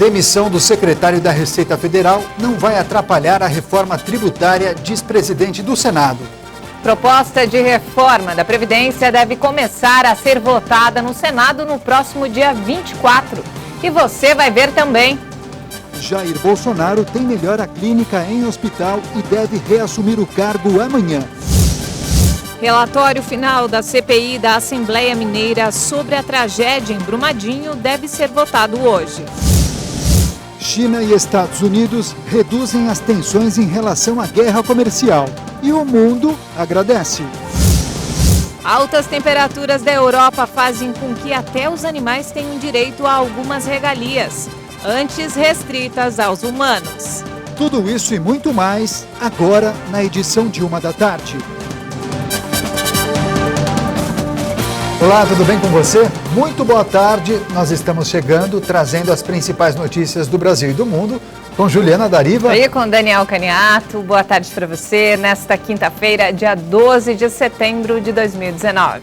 demissão do secretário da Receita Federal não vai atrapalhar a reforma tributária, diz presidente do Senado. Proposta de reforma da Previdência deve começar a ser votada no Senado no próximo dia 24. E você vai ver também. Jair Bolsonaro tem melhora clínica em hospital e deve reassumir o cargo amanhã. Relatório final da CPI da Assembleia Mineira sobre a tragédia em Brumadinho deve ser votado hoje. China e Estados Unidos reduzem as tensões em relação à guerra comercial. E o mundo agradece. Altas temperaturas da Europa fazem com que até os animais tenham direito a algumas regalias, antes restritas aos humanos. Tudo isso e muito mais, agora na edição de 13h. Olá, tudo bem com você? Muito boa tarde. Nós estamos chegando, trazendo as principais notícias do Brasil e do mundo, com Juliana Dariva. E com Daniel Caniato. Boa tarde para você, nesta quinta-feira, dia 12 de setembro de 2019.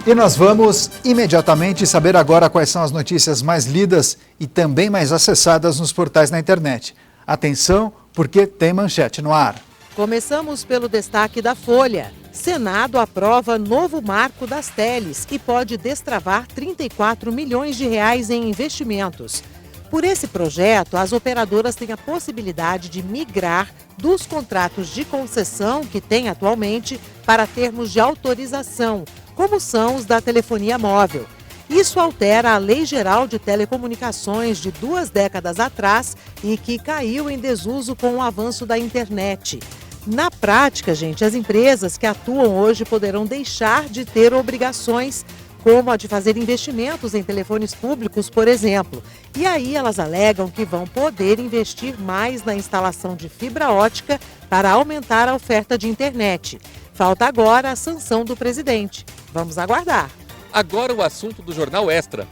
E nós vamos imediatamente saber agora quais são as notícias mais lidas e também mais acessadas nos portais na internet. Atenção, porque tem manchete no ar. Começamos pelo destaque da Folha. Senado aprova novo marco das teles e pode destravar 34 milhões de reais em investimentos. Por esse projeto, as operadoras têm a possibilidade de migrar dos contratos de concessão que têm atualmente para termos de autorização, como são os da telefonia móvel. Isso altera a Lei Geral de Telecomunicações de 2 décadas atrás e que caiu em desuso com o avanço da internet. Na prática, gente, as empresas que atuam hoje poderão deixar de ter obrigações, como a de fazer investimentos em telefones públicos, por exemplo. E aí elas alegam que vão poder investir mais na instalação de fibra ótica para aumentar a oferta de internet. Falta agora a sanção do presidente. Vamos aguardar. Agora o assunto do Jornal Extra.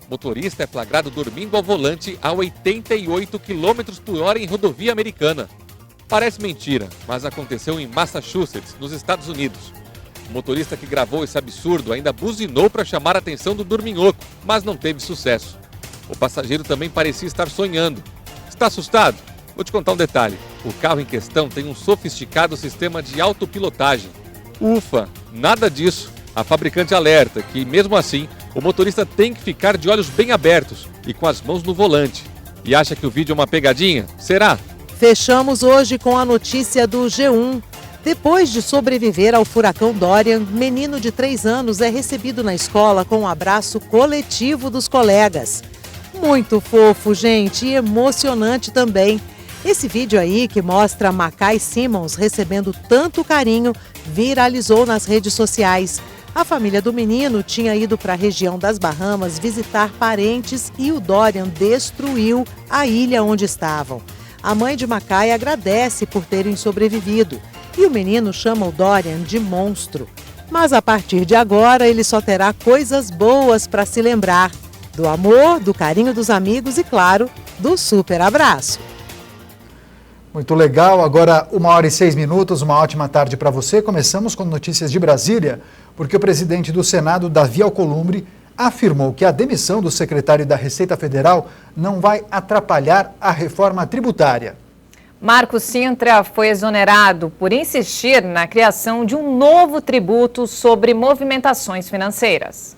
Motorista é flagrado dormindo ao volante a 88 km por hora em rodovia americana. Parece mentira, mas aconteceu em Massachusetts, nos Estados Unidos. O motorista que gravou esse absurdo ainda buzinou para chamar a atenção do dorminhoco, mas não teve sucesso. O passageiro também parecia estar sonhando. Está assustado? Vou te contar um detalhe. O carro em questão tem um sofisticado sistema de autopilotagem. Ufa, nada disso. A fabricante alerta que, mesmo assim, o motorista tem que ficar de olhos bem abertos e com as mãos no volante. E acha que o vídeo é uma pegadinha? Será? Fechamos hoje com a notícia do G1. Depois de sobreviver ao furacão Dorian, menino de 3 anos é recebido na escola com um abraço coletivo dos colegas. Muito fofo, gente, e emocionante também. Esse vídeo aí, que mostra Mackay Simons recebendo tanto carinho, viralizou nas redes sociais. A família do menino tinha ido para a região das Bahamas visitar parentes e o Dorian destruiu a ilha onde estavam. A mãe de Mackay agradece por terem sobrevivido e o menino chama o Dorian de monstro. Mas a partir de agora ele só terá coisas boas para se lembrar: do amor, do carinho dos amigos e, claro, do super abraço. Muito legal, agora 1h06, uma ótima tarde para você. Começamos com notícias de Brasília, porque o presidente do Senado, Davi Alcolumbre, afirmou que a demissão do secretário da Receita Federal não vai atrapalhar a reforma tributária. Marcos Cintra foi exonerado por insistir na criação de um novo tributo sobre movimentações financeiras.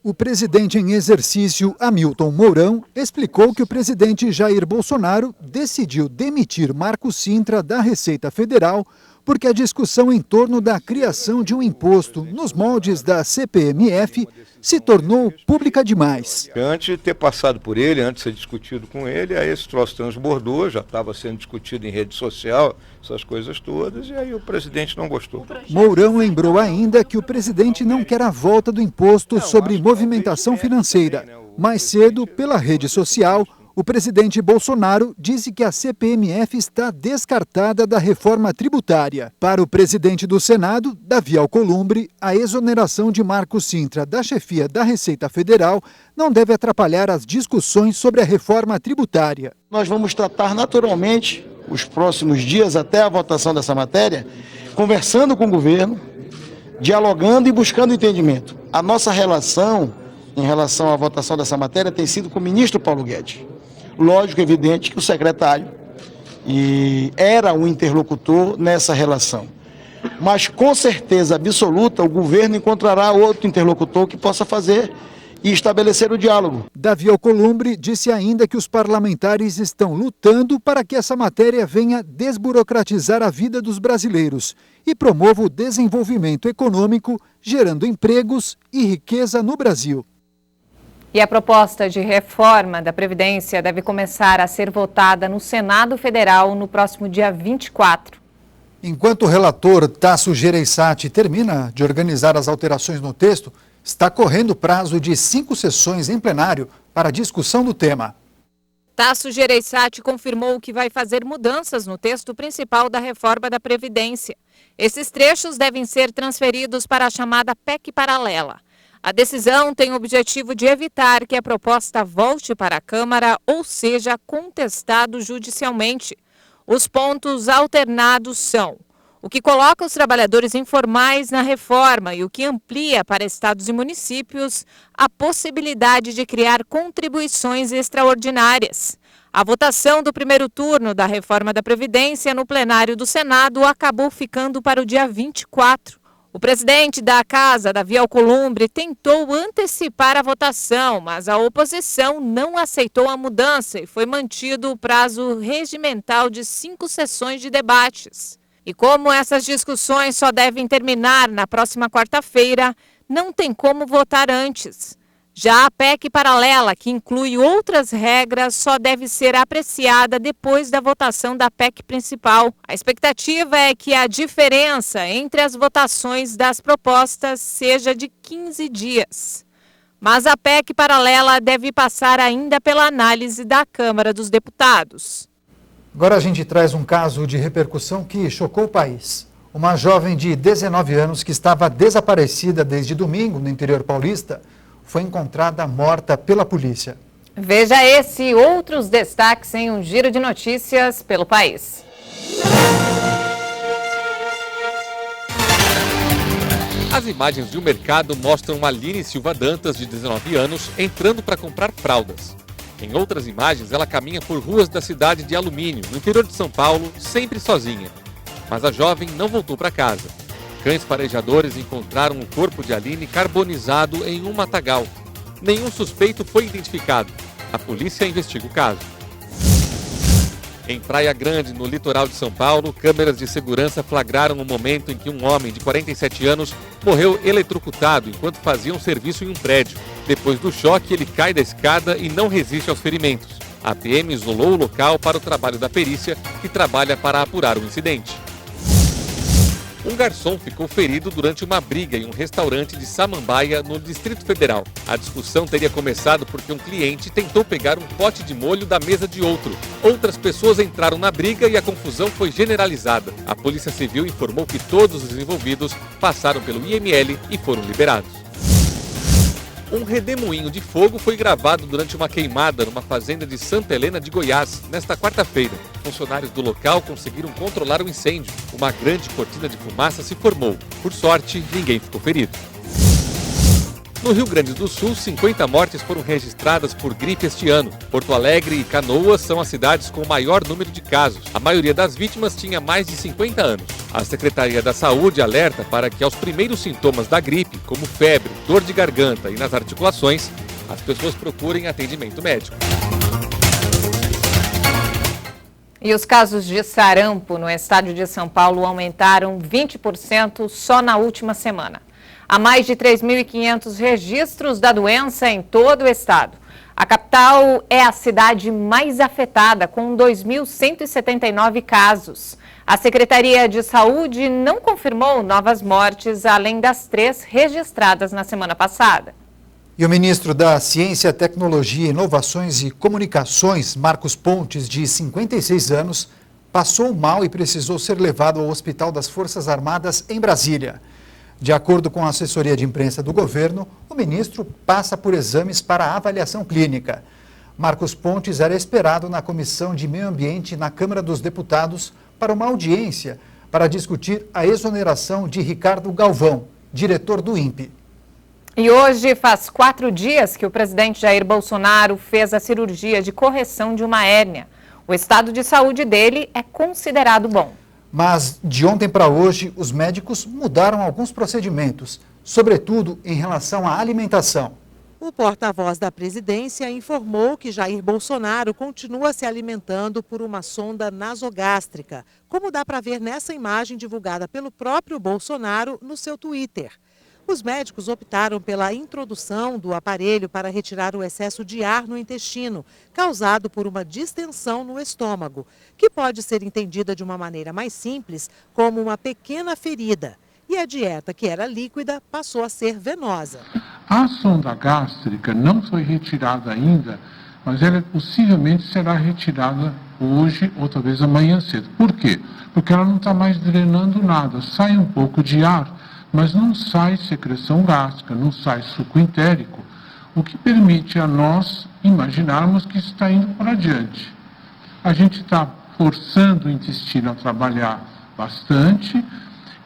O presidente em exercício, Hamilton Mourão, explicou que o presidente Jair Bolsonaro decidiu demitir Marcos Cintra da Receita Federal porque a discussão em torno da criação de um imposto nos moldes da CPMF se tornou pública demais. Antes de ter passado por ele, antes de ser discutido com ele, aí esse troço transbordou, já estava sendo discutido em rede social, essas coisas todas, e aí o presidente não gostou. Mourão lembrou ainda que o presidente não quer a volta do imposto sobre movimentação financeira. Mais cedo, pela rede social, o presidente Bolsonaro disse que a CPMF está descartada da reforma tributária. Para o presidente do Senado, Davi Alcolumbre, a exoneração de Marcos Cintra da chefia da Receita Federal não deve atrapalhar as discussões sobre a reforma tributária. Nós vamos tratar naturalmente os próximos dias até a votação dessa matéria, conversando com o governo, dialogando e buscando entendimento. A nossa relação em relação à votação dessa matéria tem sido com o ministro Paulo Guedes. Lógico, evidente que o secretário era um interlocutor nessa relação. Mas com certeza absoluta o governo encontrará outro interlocutor que possa fazer e estabelecer o diálogo. Davi Alcolumbre disse ainda que os parlamentares estão lutando para que essa matéria venha desburocratizar a vida dos brasileiros e promova o desenvolvimento econômico, gerando empregos e riqueza no Brasil. E a proposta de reforma da Previdência deve começar a ser votada no Senado Federal no próximo dia 24. Enquanto o relator Tasso Gereissati termina de organizar as alterações no texto, está correndo o prazo de 5 sessões em plenário para a discussão do tema. Tasso Gereissati confirmou que vai fazer mudanças no texto principal da reforma da Previdência. Esses trechos devem ser transferidos para a chamada PEC paralela. A decisão tem o objetivo de evitar que a proposta volte para a Câmara ou seja contestado judicialmente. Os pontos alternados são o que coloca os trabalhadores informais na reforma e o que amplia para estados e municípios a possibilidade de criar contribuições extraordinárias. A votação do primeiro turno da reforma da Previdência no plenário do Senado acabou ficando para o dia 24. O presidente da Casa, Davi Alcolumbre, tentou antecipar a votação, mas a oposição não aceitou a mudança e foi mantido o prazo regimental de 5 sessões de debates. E como essas discussões só devem terminar na próxima quarta-feira, não tem como votar antes. Já a PEC paralela, que inclui outras regras, só deve ser apreciada depois da votação da PEC principal. A expectativa é que a diferença entre as votações das propostas seja de 15 dias. Mas a PEC paralela deve passar ainda pela análise da Câmara dos Deputados. Agora a gente traz um caso de repercussão que chocou o país. Uma jovem de 19 anos que estava desaparecida desde domingo no interior paulista foi encontrada morta pela polícia. Veja esse e outros destaques em um giro de notícias pelo país. As imagens de um mercado mostram Aline Silva Dantas, de 19 anos, entrando para comprar fraldas. Em outras imagens, ela caminha por ruas da cidade de Alumínio, no interior de São Paulo, sempre sozinha. Mas a jovem não voltou para casa. Cães farejadores encontraram o corpo de Aline carbonizado em um matagal. Nenhum suspeito foi identificado. A polícia investiga o caso. Em Praia Grande, no litoral de São Paulo, câmeras de segurança flagraram o momento em que um homem de 47 anos morreu eletrocutado enquanto fazia um serviço em um prédio. Depois do choque, ele cai da escada e não resiste aos ferimentos. A PM isolou o local para o trabalho da perícia, que trabalha para apurar o incidente. Um garçom ficou ferido durante uma briga em um restaurante de Samambaia, no Distrito Federal. A discussão teria começado porque um cliente tentou pegar um pote de molho da mesa de outro. Outras pessoas entraram na briga e a confusão foi generalizada. A Polícia Civil informou que todos os envolvidos passaram pelo IML e foram liberados. Um redemoinho de fogo foi gravado durante uma queimada numa fazenda de Santa Helena de Goiás, nesta quarta-feira. Funcionários do local conseguiram controlar o incêndio. Uma grande cortina de fumaça se formou. Por sorte, ninguém ficou ferido. No Rio Grande do Sul, 50 mortes foram registradas por gripe este ano. Porto Alegre e Canoas são as cidades com o maior número de casos. A maioria das vítimas tinha mais de 50 anos. A Secretaria da Saúde alerta para que aos primeiros sintomas da gripe, como febre, dor de garganta e nas articulações, as pessoas procurem atendimento médico. E os casos de sarampo no estado de São Paulo aumentaram 20% só na última semana. Há mais de 3.500 registros da doença em todo o estado. A capital é a cidade mais afetada, com 2.179 casos. A Secretaria de Saúde não confirmou novas mortes, além das 3 registradas na semana passada. E o ministro da Ciência, Tecnologia, Inovações e Comunicações, Marcos Pontes, de 56 anos, passou mal e precisou ser levado ao Hospital das Forças Armadas em Brasília. De acordo com a assessoria de imprensa do governo, o ministro passa por exames para avaliação clínica. Marcos Pontes era esperado na Comissão de Meio Ambiente na Câmara dos Deputados para uma audiência para discutir a exoneração de Ricardo Galvão, diretor do INPE. E hoje faz 4 dias que o presidente Jair Bolsonaro fez a cirurgia de correção de uma hérnia. O estado de saúde dele é considerado bom. Mas de ontem para hoje, os médicos mudaram alguns procedimentos, sobretudo em relação à alimentação. O porta-voz da presidência informou que Jair Bolsonaro continua se alimentando por uma sonda nasogástrica, como dá para ver nessa imagem divulgada pelo próprio Bolsonaro no seu Twitter. Os médicos optaram pela introdução do aparelho para retirar o excesso de ar no intestino, causado por uma distensão no estômago, que pode ser entendida de uma maneira mais simples como uma pequena ferida. E a dieta, que era líquida, passou a ser venosa. A sonda gástrica não foi retirada ainda, mas ela possivelmente será retirada hoje ou talvez amanhã cedo. Por quê? Porque ela não está mais drenando nada. Sai um pouco de ar, mas não sai secreção gástrica, não sai suco entérico, o que permite a nós imaginarmos que está indo para adiante. A gente está forçando o intestino a trabalhar bastante,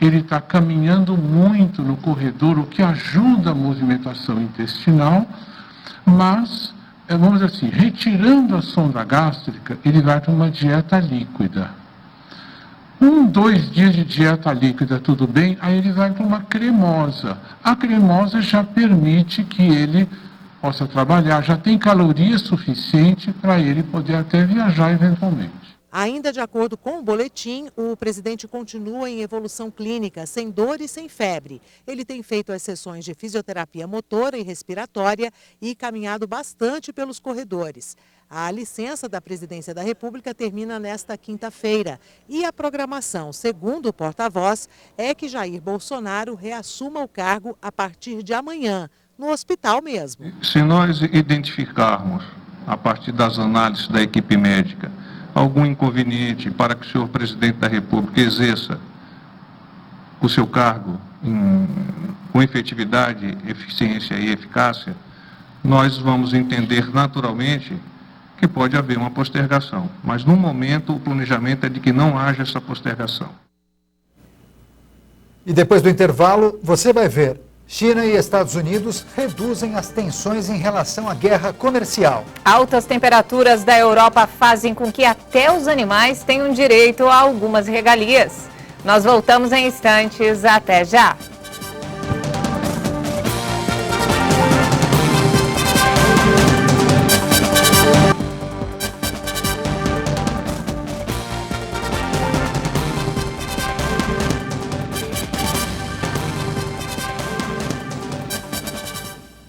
ele está caminhando muito no corredor, o que ajuda a movimentação intestinal, mas, vamos dizer assim, retirando a sonda gástrica, ele vai para uma dieta líquida. 2 dias de dieta líquida, tudo bem, aí ele vai para uma cremosa. A cremosa já permite que ele possa trabalhar, já tem calorias suficiente para ele poder até viajar eventualmente. Ainda de acordo com o boletim, o presidente continua em evolução clínica, sem dor e sem febre. Ele tem feito as sessões de fisioterapia motora e respiratória e caminhado bastante pelos corredores. A licença da Presidência da República termina nesta quinta-feira e a programação, segundo o porta-voz, é que Jair Bolsonaro reassuma o cargo a partir de amanhã, no hospital mesmo. Se nós identificarmos, a partir das análises da equipe médica, algum inconveniente para que o senhor presidente da República exerça o seu cargo com efetividade, eficiência e eficácia, nós vamos entender naturalmente que pode haver uma postergação. Mas, no momento, o planejamento é de que não haja essa postergação. E depois do intervalo, você vai ver. China e Estados Unidos reduzem as tensões em relação à guerra comercial. Altas temperaturas da Europa fazem com que até os animais tenham direito a algumas regalias. Nós voltamos em instantes. Até já!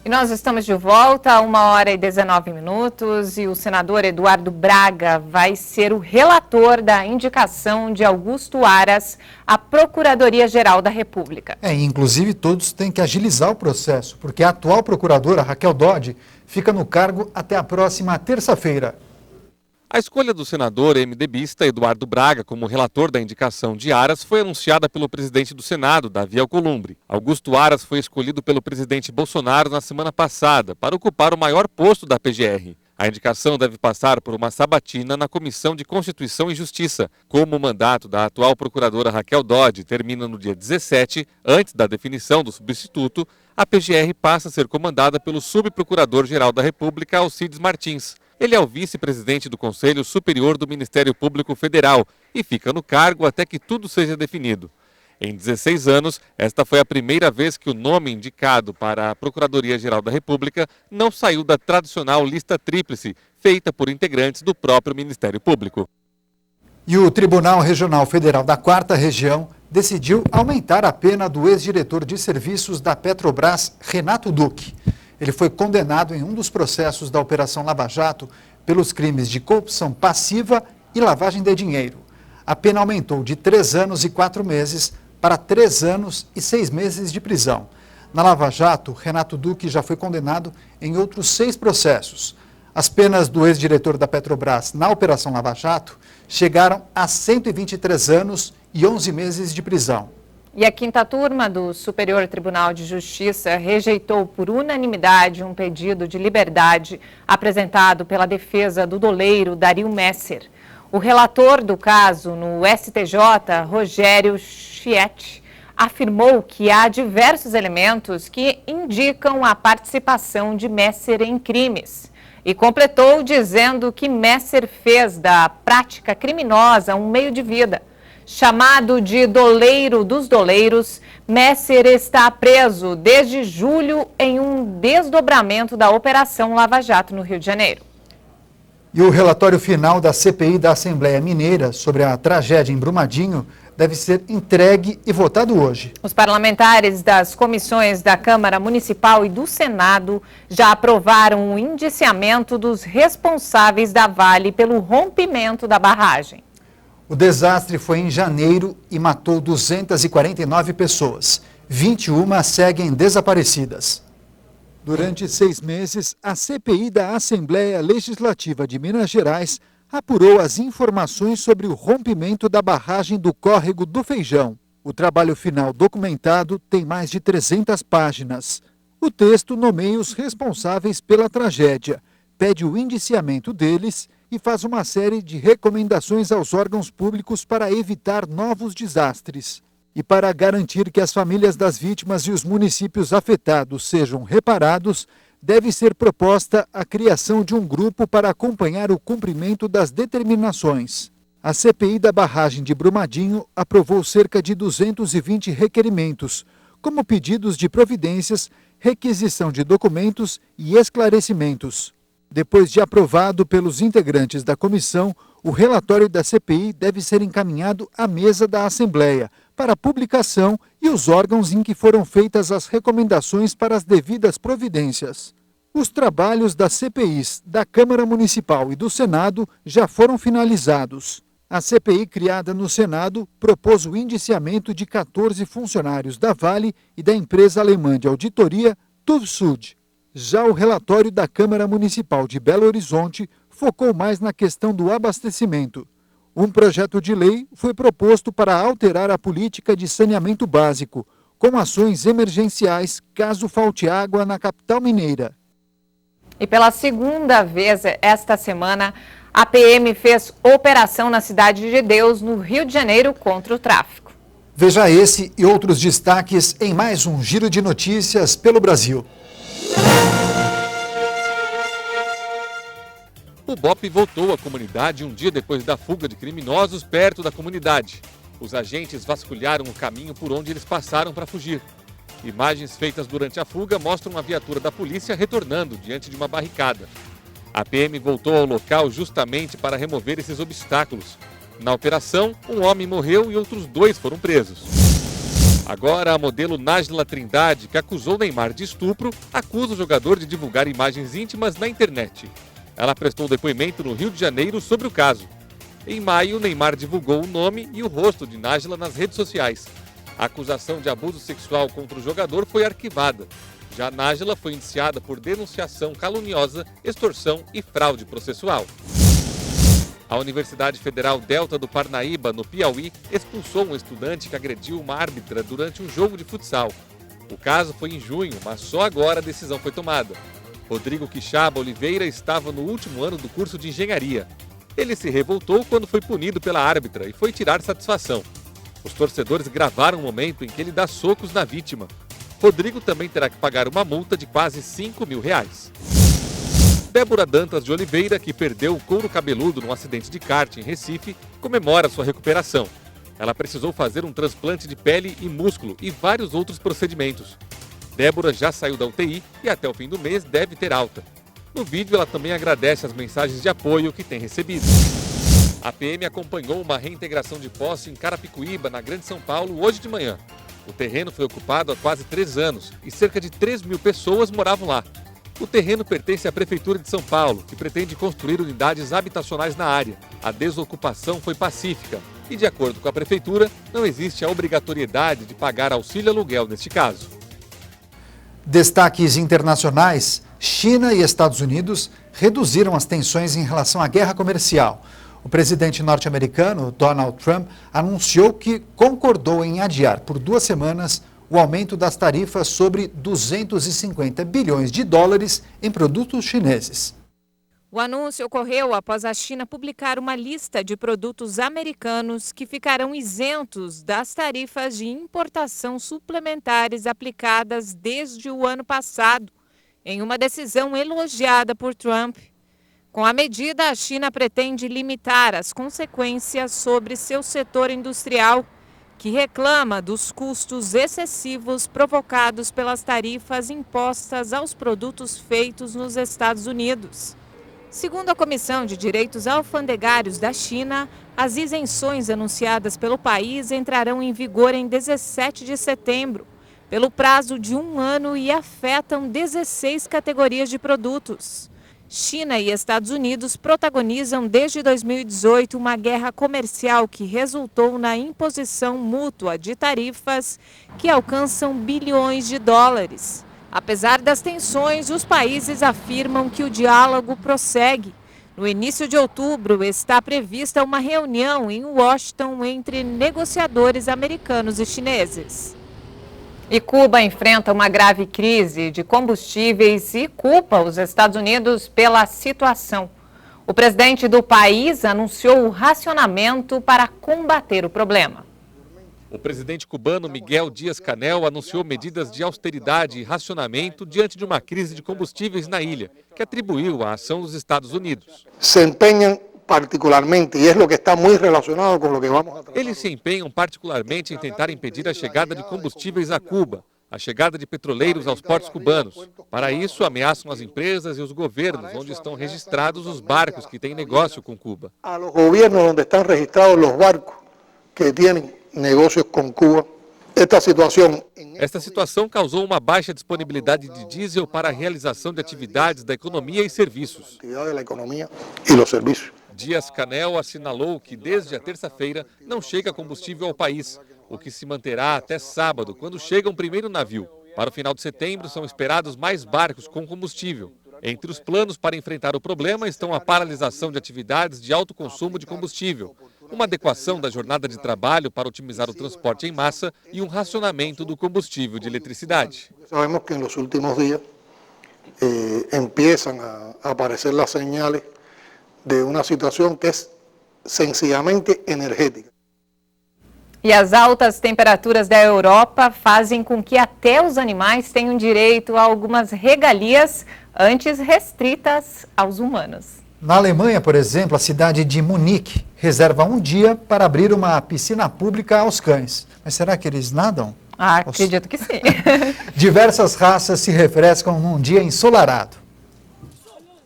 Nós estamos de volta a 1h19 e o senador Eduardo Braga vai ser o relator da indicação de Augusto Aras à Procuradoria-Geral da República. Inclusive todos têm que agilizar o processo, porque a atual procuradora Raquel Dodge fica no cargo até a próxima terça-feira. A escolha do senador MDBista Eduardo Braga como relator da indicação de Aras foi anunciada pelo presidente do Senado, Davi Alcolumbre. Augusto Aras foi escolhido pelo presidente Bolsonaro na semana passada para ocupar o maior posto da PGR. A indicação deve passar por uma sabatina na Comissão de Constituição e Justiça. Como o mandato da atual procuradora Raquel Dodge termina no dia 17, antes da definição do substituto, a PGR passa a ser comandada pelo subprocurador-geral da República, Alcides Martins. Ele é o vice-presidente do Conselho Superior do Ministério Público Federal e fica no cargo até que tudo seja definido. Em 16 anos, esta foi a primeira vez que o nome indicado para a Procuradoria-Geral da República não saiu da tradicional lista tríplice, feita por integrantes do próprio Ministério Público. E o Tribunal Regional Federal da 4ª Região decidiu aumentar a pena do ex-diretor de serviços da Petrobras, Renato Duque. Ele foi condenado em um dos processos da Operação Lava Jato pelos crimes de corrupção passiva e lavagem de dinheiro. A pena aumentou de 3 anos e 4 meses para 3 anos e 6 meses de prisão. Na Lava Jato, Renato Duque já foi condenado em outros 6 processos. As penas do ex-diretor da Petrobras na Operação Lava Jato chegaram a 123 anos e 11 meses de prisão. E a 5ª turma do Superior Tribunal de Justiça rejeitou por unanimidade um pedido de liberdade apresentado pela defesa do doleiro Dario Messer. O relator do caso no STJ, Rogério Schietti, afirmou que há diversos elementos que indicam a participação de Messer em crimes. E completou dizendo que Messer fez da prática criminosa um meio de vida. Chamado de doleiro dos doleiros, Messer está preso desde julho em um desdobramento da Operação Lava Jato no Rio de Janeiro. E o relatório final da CPI da Assembleia Mineira sobre a tragédia em Brumadinho deve ser entregue e votado hoje. Os parlamentares das comissões da Câmara Municipal e do Senado já aprovaram o indiciamento dos responsáveis da Vale pelo rompimento da barragem. O desastre foi em janeiro e matou 249 pessoas. 21 seguem desaparecidas. Durante 6 meses, a CPI da Assembleia Legislativa de Minas Gerais apurou as informações sobre o rompimento da barragem do Córrego do Feijão. O trabalho final documentado tem mais de 300 páginas. O texto nomeia os responsáveis pela tragédia, pede o indiciamento deles e faz uma série de recomendações aos órgãos públicos para evitar novos desastres. E para garantir que as famílias das vítimas e os municípios afetados sejam reparados, deve ser proposta a criação de um grupo para acompanhar o cumprimento das determinações. A CPI da barragem de Brumadinho aprovou cerca de 220 requerimentos, como pedidos de providências, requisição de documentos e esclarecimentos. Depois de aprovado pelos integrantes da comissão, o relatório da CPI deve ser encaminhado à mesa da Assembleia para publicação e os órgãos em que foram feitas as recomendações para as devidas providências. Os trabalhos das CPIs da Câmara Municipal e do Senado já foram finalizados. A CPI criada no Senado propôs o indiciamento de 14 funcionários da Vale e da empresa alemã de auditoria TÜV-SÜD. Já o relatório da Câmara Municipal de Belo Horizonte focou mais na questão do abastecimento. Um projeto de lei foi proposto para alterar a política de saneamento básico, com ações emergenciais caso falte água na capital mineira. E pela segunda vez esta semana, a PM fez operação na Cidade de Deus, no Rio de Janeiro, contra o tráfico. Veja esse e outros destaques em mais um Giro de Notícias pelo Brasil. O BOPE voltou à comunidade um dia depois da fuga de criminosos perto da comunidade. Os agentes vasculharam o caminho por onde eles passaram para fugir. Imagens feitas durante a fuga mostram uma viatura da polícia retornando diante de uma barricada. A PM voltou ao local justamente para remover esses obstáculos. Na operação, um homem morreu e outros 2 foram presos. Agora, a modelo Nájila Trindade, que acusou Neymar de estupro, acusa o jogador de divulgar imagens íntimas na internet. Ela prestou depoimento no Rio de Janeiro sobre o caso. Em maio, Neymar divulgou o nome e o rosto de Nájila nas redes sociais. A acusação de abuso sexual contra o jogador foi arquivada. Já Nájila foi indiciada por denunciação caluniosa, extorsão e fraude processual. A Universidade Federal Delta do Parnaíba, no Piauí, expulsou um estudante que agrediu uma árbitra durante um jogo de futsal. O caso foi em junho, mas só agora a decisão foi tomada. Rodrigo Quixaba Oliveira estava no último ano do curso de engenharia. Ele se revoltou quando foi punido pela árbitra e foi tirar satisfação. Os torcedores gravaram o momento em que ele dá socos na vítima. Rodrigo também terá que pagar uma multa de quase R$5.000. Débora Dantas de Oliveira, que perdeu o couro cabeludo num acidente de kart em Recife, comemora sua recuperação. Ela precisou fazer um transplante de pele e músculo e vários outros procedimentos. Débora já saiu da UTI e até o fim do mês deve ter alta. No vídeo, ela também agradece as mensagens de apoio que tem recebido. A PM acompanhou uma reintegração de posse em Carapicuíba, na Grande São Paulo, hoje de manhã. O terreno foi ocupado há quase 3 anos e cerca de 3.000 pessoas moravam lá. O terreno pertence à Prefeitura de São Paulo, que pretende construir unidades habitacionais na área. A desocupação foi pacífica e, de acordo com a Prefeitura, não existe a obrigatoriedade de pagar auxílio aluguel neste caso. Destaques internacionais: China e Estados Unidos reduziram as tensões em relação à guerra comercial. O presidente norte-americano, Donald Trump, anunciou que concordou em adiar por 2 semanas o aumento das tarifas sobre 250 bilhões de dólares em produtos chineses. O anúncio ocorreu após a China publicar uma lista de produtos americanos que ficarão isentos das tarifas de importação suplementares aplicadas desde o ano passado, em uma decisão elogiada por Trump. Com a medida, a China pretende limitar as consequências sobre seu setor industrial, que reclama dos custos excessivos provocados pelas tarifas impostas aos produtos feitos nos Estados Unidos. Segundo a Comissão de Direitos Alfandegários da China, as isenções anunciadas pelo país entrarão em vigor em 17 de setembro, pelo prazo de 1 ano e afetam 16 categorias de produtos. China e Estados Unidos protagonizam desde 2018 uma guerra comercial que resultou na imposição mútua de tarifas que alcançam bilhões de dólares. Apesar das tensões, os países afirmam que o diálogo prossegue. No início de outubro, está prevista uma reunião em Washington entre negociadores americanos e chineses. E Cuba enfrenta uma grave crise de combustíveis e culpa os Estados Unidos pela situação. O presidente do país anunciou o racionamento para combater o problema. O presidente cubano Miguel Díaz-Canel anunciou medidas de austeridade e racionamento diante de uma crise de combustíveis na ilha, que atribuiu à ação dos Estados Unidos. Se empenham particularmente, e é o que está muito relacionado com o que vamos a tratar. Eles se empenham particularmente em tentar impedir a chegada de combustíveis a Cuba, a chegada de petroleiros aos portos cubanos. Para isso, ameaçam as empresas e os governos, onde estão registrados os barcos que têm negócio com Cuba. A los gobiernos onde estão registrados os barcos que têm negócios com Cuba. Esta situação causou uma baixa disponibilidade de diesel para a realização de atividades da economia e serviços. Díaz-Canel assinalou que desde a terça-feira não chega combustível ao país, o que se manterá até sábado, quando chega um primeiro navio. Para o final de setembro são esperados mais barcos com combustível. Entre os planos para enfrentar o problema estão a paralisação de atividades de alto consumo de combustível, uma adequação da jornada de trabalho para otimizar o transporte em massa e um racionamento do combustível de eletricidade. Sabemos que nos últimos dias empiezan a aparecer as señales de uma situação que é sencillamente energética. E as altas temperaturas da Europa fazem com que até os animais tenham direito a algumas regalias antes restritas aos humanos. Na Alemanha, por exemplo, a cidade de Munique reserva um dia para abrir uma piscina pública aos cães. Mas será que eles nadam? Acredito que sim. Diversas raças se refrescam num dia ensolarado.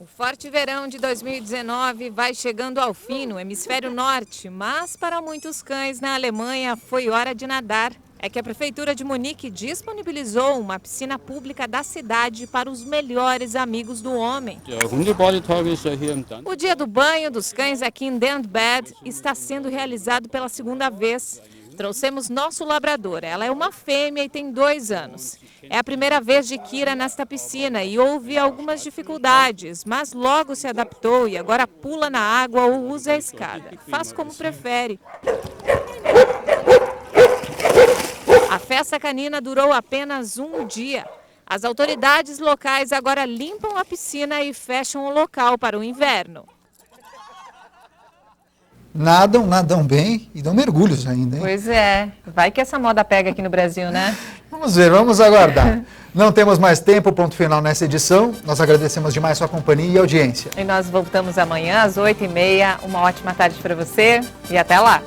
O forte verão de 2019 vai chegando ao fim no hemisfério norte, mas para muitos cães na Alemanha foi hora de nadar. É que a Prefeitura de Munique disponibilizou uma piscina pública da cidade para os melhores amigos do homem. O dia do banho dos cães aqui em Dendbed está sendo realizado pela segunda vez. Trouxemos nosso labrador, ela é uma fêmea e tem 2 anos. É a primeira vez de Kira nesta piscina e houve algumas dificuldades, mas logo se adaptou e agora pula na água ou usa a escada. Faz como prefere. A festa canina durou apenas um dia. As autoridades locais agora limpam a piscina e fecham o local para o inverno. Nadam bem e dão mergulhos ainda, hein? Pois é, vai que essa moda pega aqui no Brasil, né? Vamos ver, vamos aguardar. Não temos mais tempo, ponto final nessa edição. Nós agradecemos demais sua companhia e audiência. E nós voltamos amanhã às 8h30. Uma ótima tarde para você e até lá.